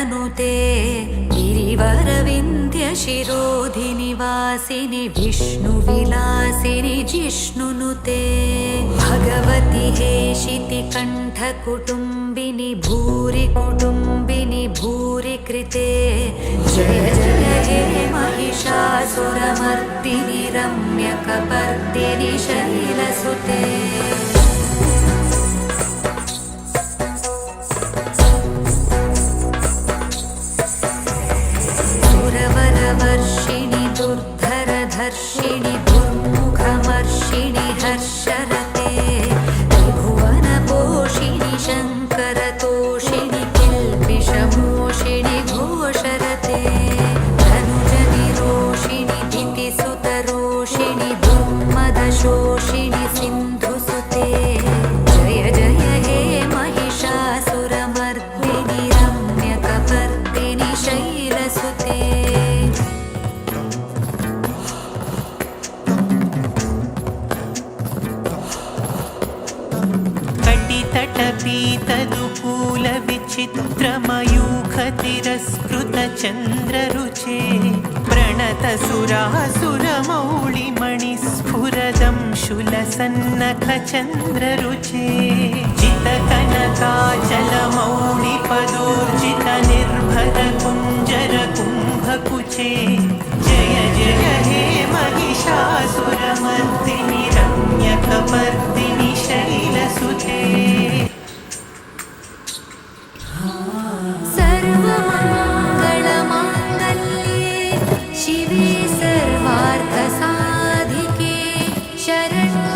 तनुते गिरिवरविन्ध्यशिरोधिनि वासिनि विष्णुविलासिनि जिष्णुनुते भगवति हेशिति कण्ठकुटुम्बिनि भूरि कुटुम्बिनि भूरि कृते जय जय हे महिषासुरमर्दिनि रम्यकपर्दिनि शैलसुते वर्षिणि दुर्धरधर्षिणि दुर्मुखमर्षिणि हर्षरते त्रिभुवनपोषिणि शङ्करतोषिणि किल्बिषमोषिणि घोषरते धनुजनिरोषिणि दितिसुतरोषिणि दुर्मदशोषिणि सिन्धुसुते जय जय हे महिषासुरमर्दिनि रम्यकपर्दिनि शैलसुते तटपीतदुकूलविचित्रमयूखतिरस्कृतचन्द्ररुचे प्रणतसुरासुरमौळिमणिस्फुरदंशुलसन्नखचन्द्ररुचे जितकनकाचलमौळिपदोर्जितनिर्भरकुञ्जरकुम्भकुचे जय जय हे महिषासुरमर्दिनि रम्यकपर्दिनि शैलसुते सर्वमङ्गलमाङ्गल्ये शिवे सर्वार्थसाधिके शरण्ये